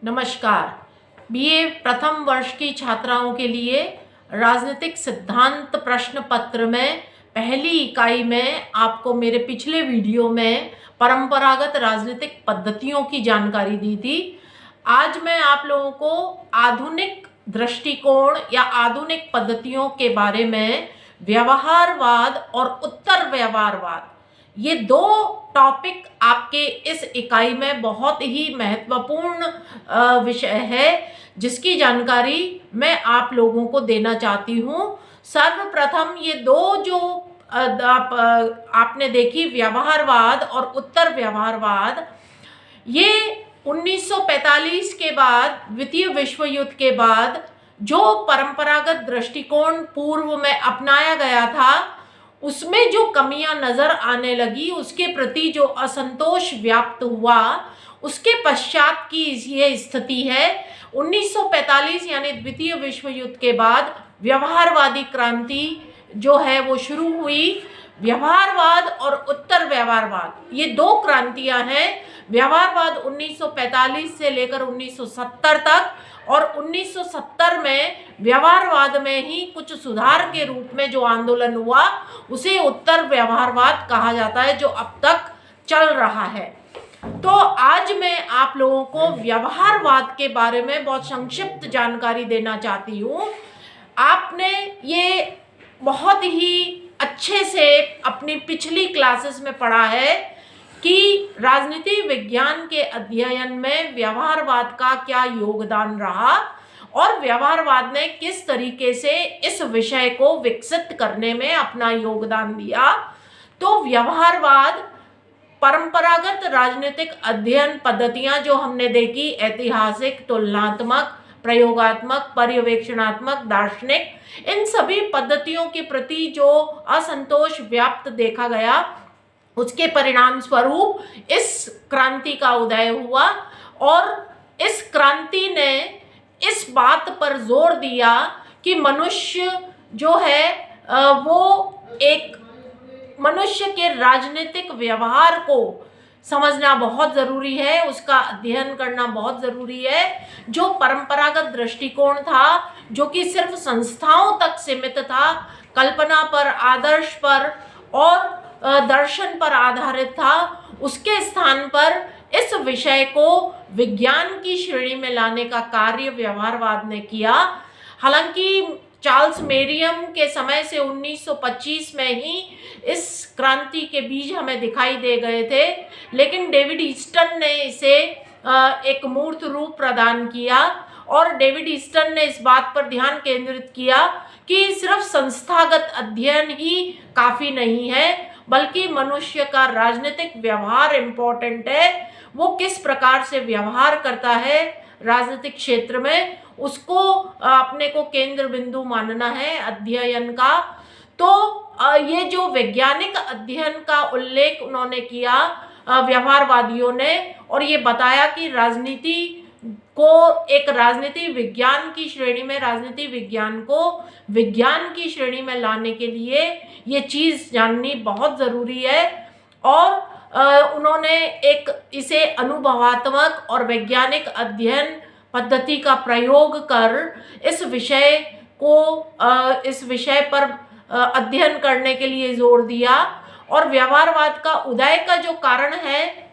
नमस्कार। बीए प्रथम वर्ष की छात्राओं के लिए राजनीतिक सिद्धांत प्रश्न पत्र में पहली इकाई में आपको मेरे पिछले वीडियो में परंपरागत राजनीतिक पद्धतियों की जानकारी दी थी। आज मैं आप लोगों को आधुनिक दृष्टिकोण या आधुनिक पद्धतियों के बारे में व्यवहारवाद और उत्तर व्यवहारवाद, ये दो टॉपिक आपके इस इकाई में बहुत ही महत्वपूर्ण विषय है, जिसकी जानकारी मैं आप लोगों को देना चाहती हूँ। सर्वप्रथम ये दो जो आपने देखी, व्यवहारवाद और उत्तर व्यवहारवाद, ये 1945 के बाद, द्वितीय विश्व युद्ध के बाद जो परंपरागत दृष्टिकोण पूर्व में अपनाया गया था, उसमें जो कमियां नजर आने लगी, उसके प्रति जो असंतोष व्याप्त हुआ, उसके पश्चात की ये स्थिति है। 1945 यानी द्वितीय विश्व युद्ध के बाद व्यवहारवादी क्रांति जो है वो शुरू हुई। व्यवहारवाद और उत्तर व्यवहारवाद, ये दो क्रांतियां हैं। व्यवहारवाद 1945 से लेकर 1970 तक, और 1970 में व्यवहारवाद में ही कुछ सुधार के रूप में जो आंदोलन हुआ, उसे उत्तर व्यवहारवाद कहा जाता है, जो अब तक चल रहा है। तो आज मैं आप लोगों को व्यवहारवाद के बारे में बहुत संक्षिप्त जानकारी देना चाहती हूँ। आपने ये बहुत ही अच्छे से अपनी पिछली क्लासेस में पढ़ा है कि राजनीति विज्ञान के अध्ययन में व्यवहारवाद का क्या योगदान रहा और व्यवहारवाद ने किस तरीके से इस विषय को विकसित करने में अपना योगदान दिया। तो व्यवहारवाद, परंपरागत राजनीतिक अध्ययन पद्धतियां जो हमने देखी, ऐतिहासिक, तुलनात्मक, प्रयोगात्मक, पर्यवेक्षणात्मक, दार्शनिक, इन सभी पद्धतियों के प्रति जो असंतोष व्याप्त देखा गया, उसके परिणाम स्वरूप इस क्रांति का उदय हुआ। और इस क्रांति ने इस बात पर जोर दिया कि मनुष्य जो है वो एक मनुष्य के राजनीतिक व्यवहार को समझना बहुत ज़रूरी है, उसका अध्ययन करना बहुत ज़रूरी है। जो परंपरागत दृष्टिकोण था, जो कि सिर्फ संस्थाओं तक सीमित था, कल्पना पर, आदर्श पर और दर्शन पर आधारित था, उसके स्थान पर इस विषय को विज्ञान की श्रेणी में लाने का कार्य व्यवहारवाद ने किया। हालांकि चार्ल्स मेरियम के समय से 1925 में ही इस क्रांति के बीज हमें दिखाई दे गए थे, लेकिन डेविड ईस्टन ने इसे एक मूर्त रूप प्रदान किया। और डेविड ईस्टन ने इस बात पर ध्यान केंद्रित किया कि सिर्फ संस्थागत अध्ययन ही काफ़ी नहीं है, बल्कि मनुष्य का राजनीतिक व्यवहार इम्पोर्टेंट है। वो किस प्रकार से व्यवहार करता है राजनीतिक क्षेत्र में, उसको अपने को केंद्र बिंदु मानना है अध्ययन का। तो ये जो वैज्ञानिक अध्ययन का उल्लेख उन्होंने किया व्यवहारवादियों ने, और ये बताया कि राजनीति को एक राजनीति विज्ञान की श्रेणी में, राजनीति विज्ञान को विज्ञान की श्रेणी में लाने के लिए ये चीज़ जाननी बहुत ज़रूरी है। और उन्होंने एक इसे अनुभवात्मक और वैज्ञानिक अध्ययन पद्धति का प्रयोग कर इस विषय पर अध्ययन करने के लिए जोर दिया। और व्यवहारवाद का उदय का जो कारण है,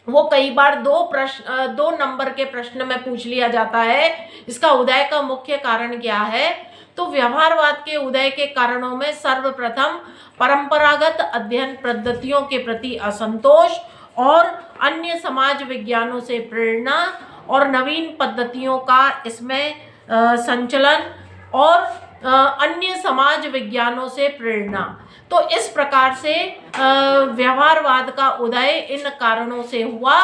वो कई बार दो नंबर के प्रश्न में पूछ लिया जाता है, इसका उदय का मुख्य कारण क्या है। तो व्यवहारवाद के उदय के कारणों में सर्वप्रथम परंपरागत अध्ययन पद्धतियों के प्रति असंतोष और अन्य समाज विज्ञानों से प्रेरणा और नवीन पद्धतियों का इसमें संचलन और अन्य समाज विज्ञानों से प्रेरणा। तो इस प्रकार से व्यवहारवाद का उदय इन कारणों से हुआ।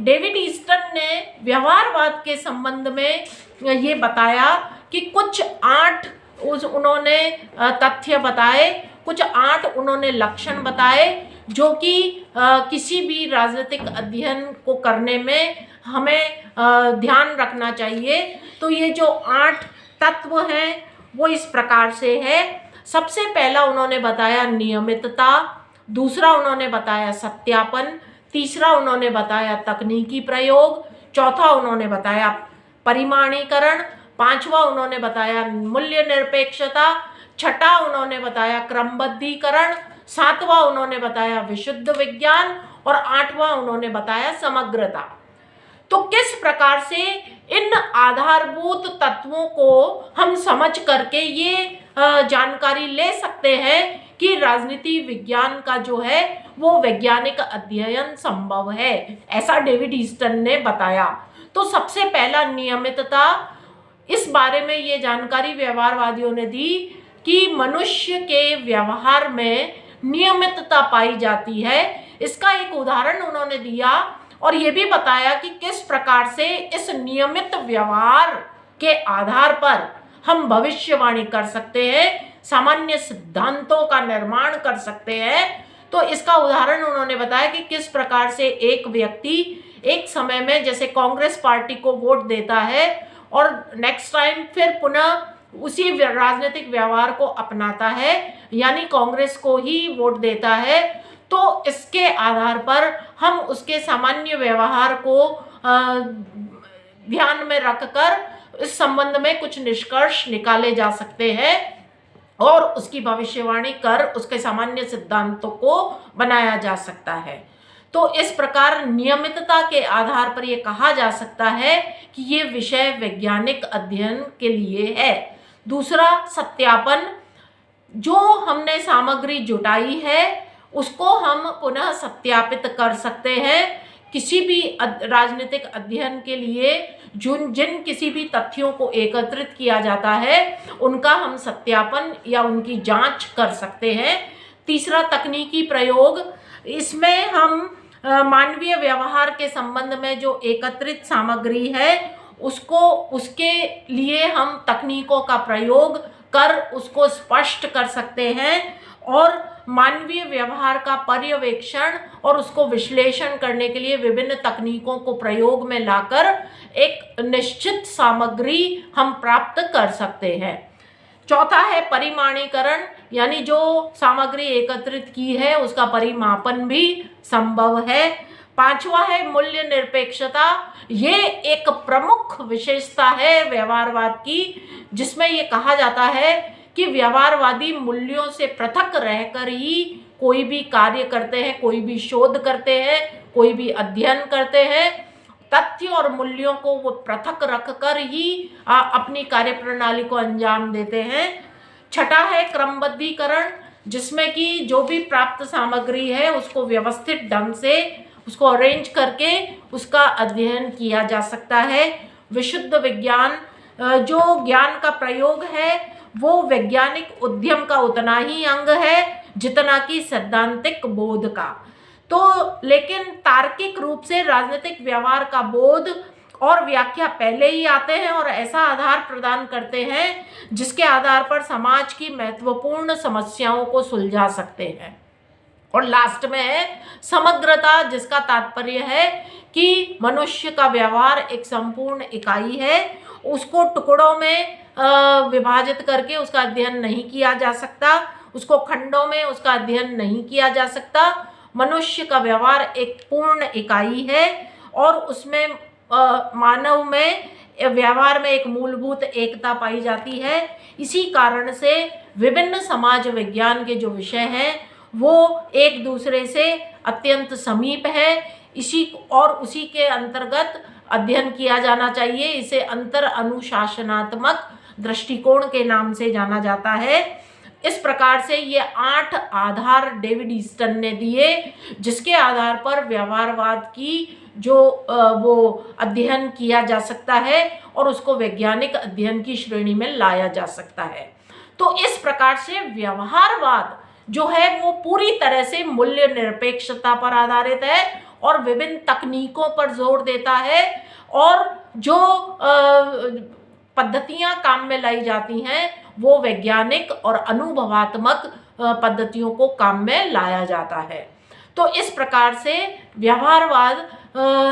डेविड ईस्टन ने व्यवहारवाद के संबंध में ये बताया कि कुछ 8 उन्होंने तथ्य बताए, कुछ 8 उन्होंने लक्षण बताए, जो कि किसी भी राजनीतिक अध्ययन को करने में हमें ध्यान रखना चाहिए। तो ये जो 8 तत्व हैं वो इस प्रकार से है। सबसे पहला उन्होंने बताया नियमितता, दूसरा उन्होंने बताया सत्यापन, तीसरा उन्होंने बताया तकनीकी प्रयोग, चौथा उन्होंने बताया परिमाणीकरण, पांचवा उन्होंने बताया मूल्य निरपेक्षता, छठा उन्होंने बताया क्रमबद्धीकरण, सातवां उन्होंने बताया विशुद्ध विज्ञान और आठवां उन्होंने बताया समग्रता। तो किस प्रकार से इन आधारभूत तत्वों को हम समझ करके ये जानकारी ले सकते हैं कि राजनीति विज्ञान का जो है वो वैज्ञानिक अध्ययन संभव है, ऐसा डेविड ईस्टन ने बताया। तो सबसे पहला नियमितता, इस बारे में ये जानकारी व्यवहारवादियों ने दी कि मनुष्य के व्यवहार में नियमितता पाई जाती है। इसका एक उदाहरण उन्होंने दिया और ये भी बताया कि किस प्रकार से इस नियमित व्यवहार के आधार पर हम भविष्यवाणी कर सकते हैं, सामान्य सिद्धांतों का निर्माण कर सकते हैं। तो इसका उदाहरण उन्होंने बताया कि किस प्रकार से एक व्यक्ति एक समय में जैसे कांग्रेस पार्टी को वोट देता है और नेक्स्ट टाइम फिर पुनः उसी राजनीतिक व्यवहार को अपनाता है, यानी कांग्रेस को ही वोट देता है। तो इसके आधार पर हम उसके सामान्य व्यवहार को ध्यान में रखकर इस संबंध में कुछ निष्कर्ष निकाले जा सकते हैं और उसकी भविष्यवाणी कर उसके सामान्य सिद्धांतों को बनाया जा सकता है। तो इस प्रकार नियमितता के आधार पर यह कहा जा सकता है कि ये विषय वैज्ञानिक अध्ययन के लिए है। दूसरा, सत्यापन, जो हमने सामग्री जुटाई है उसको हम पुनः सत्यापित कर सकते हैं। किसी भी राजनीतिक अध्ययन के लिए जिन किसी भी तथ्यों को एकत्रित किया जाता है उनका हम सत्यापन या उनकी जांच कर सकते हैं। तीसरा, तकनीकी प्रयोग, इसमें हम मानवीय व्यवहार के संबंध में जो एकत्रित सामग्री है उसके लिए हम तकनीकों का प्रयोग कर उसको स्पष्ट कर सकते हैं और मानवीय व्यवहार का पर्यवेक्षण और उसको विश्लेषण करने के लिए विभिन्न तकनीकों को प्रयोग में लाकर एक निश्चित सामग्री हम प्राप्त कर सकते हैं। चौथा है परिमाणीकरण, यानी जो सामग्री एकत्रित की है उसका परिमापन भी संभव है। पांचवा है मूल्य निरपेक्षता, ये एक प्रमुख विशेषता है व्यवहारवाद की, जिसमें ये कहा जाता है कि व्यवहारवादी मूल्यों से पृथक रहकर ही कोई भी कार्य करते हैं, कोई भी शोध करते हैं, कोई भी अध्ययन करते हैं। तथ्य और मूल्यों को वो पृथक रखकर ही अपनी कार्यप्रणाली को अंजाम देते हैं। छठा है क्रमबद्धीकरण, जिसमें कि जो भी प्राप्त सामग्री है उसको व्यवस्थित ढंग से उसको अरेंज करके उसका अध्ययन किया जा सकता है। विशुद्ध विज्ञान, जो ज्ञान का प्रयोग है वो वैज्ञानिक उद्यम का उतना ही अंग है जितना कि सैद्धांतिक बोध का। तो लेकिन तार्किक रूप से राजनीतिक व्यवहार का बोध और व्याख्या पहले ही आते हैं और ऐसा आधार प्रदान करते हैं जिसके आधार पर समाज की महत्वपूर्ण समस्याओं को सुलझा सकते हैं। और लास्ट में है समग्रता, जिसका तात्पर्य है कि मनुष्य का व्यवहार एक संपूर्ण इकाई है, उसको टुकड़ों में विभाजित करके उसका अध्ययन नहीं किया जा सकता, उसको खंडों में उसका अध्ययन नहीं किया जा सकता। मनुष्य का व्यवहार एक पूर्ण इकाई है और उसमें मानव में व्यवहार में एक मूलभूत एकता पाई जाती है। इसी कारण से विभिन्न समाज विज्ञान के जो विषय हैं वो एक दूसरे से अत्यंत समीप है, उसी के अंतर्गत अध्ययन किया जाना चाहिए। इसे अंतर अनुशासनात्मक दृष्टिकोण के नाम से जाना जाता है। इस प्रकार से ये 8 आधार डेविड ईस्टन ने दिए जिसके आधार पर व्यवहारवाद की जो वो अध्ययन किया जा सकता है और उसको वैज्ञानिक अध्ययन की श्रेणी में लाया जा सकता है। तो इस प्रकार से व्यवहारवाद जो है वो पूरी तरह से मूल्य निरपेक्षता पर आधारित है और विभिन्न तकनीकों पर जोर देता है और जो पद्धतियां काम में लाई जाती हैं वो वैज्ञानिक और अनुभवात्मक पद्धतियों को काम में लाया जाता है। तो इस प्रकार से व्यवहारवाद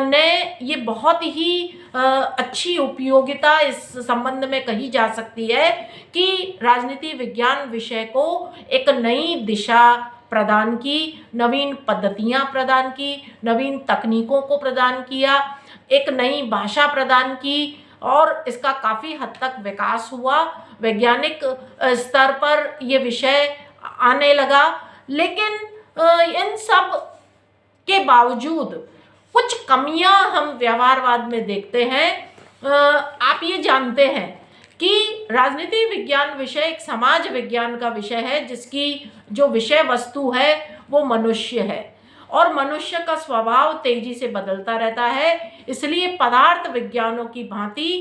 ने ये बहुत ही अच्छी उपयोगिता इस संबंध में कही जा सकती है कि राजनीति विज्ञान विषय को एक नई दिशा प्रदान की, नवीन पद्धतियां प्रदान की, नवीन तकनीकों को प्रदान किया। एक नई भाषा प्रदान की और इसका काफ़ी हद तक विकास हुआ। वैज्ञानिक स्तर पर ये विषय आने लगा। लेकिन इन सब के बावजूद कुछ कमियां हम व्यवहारवाद में देखते हैं। आप ये जानते हैं कि राजनीति विज्ञान विषय एक समाज विज्ञान का विषय है, जिसकी जो विषय वस्तु है वो मनुष्य है और मनुष्य का स्वभाव तेजी से बदलता रहता है। इसलिए पदार्थ विज्ञानों की भांति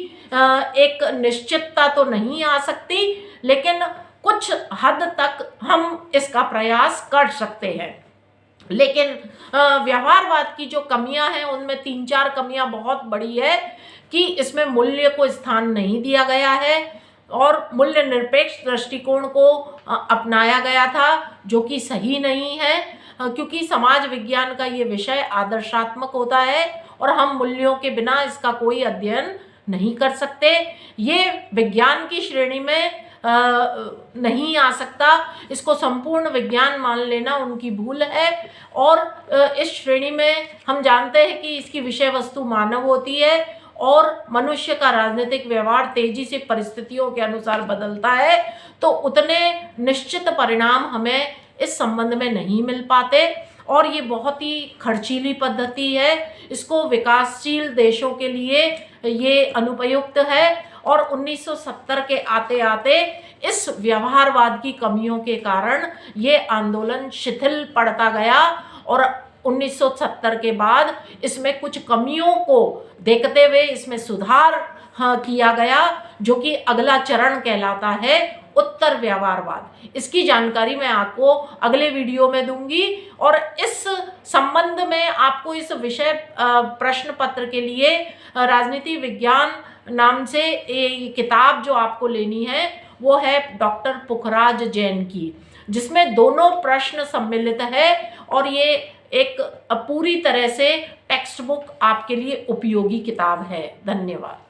एक निश्चितता तो नहीं आ सकती, लेकिन कुछ हद तक हम इसका प्रयास कर सकते हैं। लेकिन व्यवहारवाद की जो कमियां हैं उनमें 3-4 कमियां बहुत बड़ी है कि इसमें मूल्य को स्थान नहीं दिया गया है और मूल्य निरपेक्ष दृष्टिकोण को अपनाया गया था, जो कि सही नहीं है, क्योंकि समाज विज्ञान का ये विषय आदर्शात्मक होता है और हम मूल्यों के बिना इसका कोई अध्ययन नहीं कर सकते। ये विज्ञान की श्रेणी में नहीं आ सकता। इसको संपूर्ण विज्ञान मान लेना उनकी भूल है। और इस श्रेणी में हम जानते हैं कि इसकी विषय वस्तु मानव होती है और मनुष्य का राजनीतिक व्यवहार तेजी से परिस्थितियों के अनुसार बदलता है, तो उतने निश्चित परिणाम हमें इस संबंध में नहीं मिल पाते और ये बहुत ही खर्चीली पद्धति है। इसको विकासशील देशों के लिए ये अनुपयुक्त है और 1970 के आते आते इस व्यवहारवाद की कमियों के कारण ये आंदोलन शिथिल पड़ता गया और 1970 के बाद इसमें कुछ कमियों को देखते हुए इसमें सुधार किया गया, जो कि अगला चरण कहलाता है उत्तर व्यवहारवाद। इसकी जानकारी मैं आपको अगले वीडियो में दूंगी और इस संबंध में आपको इस विषय प्रश्न पत्र के लिए राजनीति विज्ञान नाम से ये किताब जो आपको लेनी है वो है डॉक्टर पुखराज जैन की, जिसमें दोनों प्रश्न सम्मिलित है और ये एक पूरी तरह से टेक्स्ट बुक आपके लिए उपयोगी किताब है। धन्यवाद।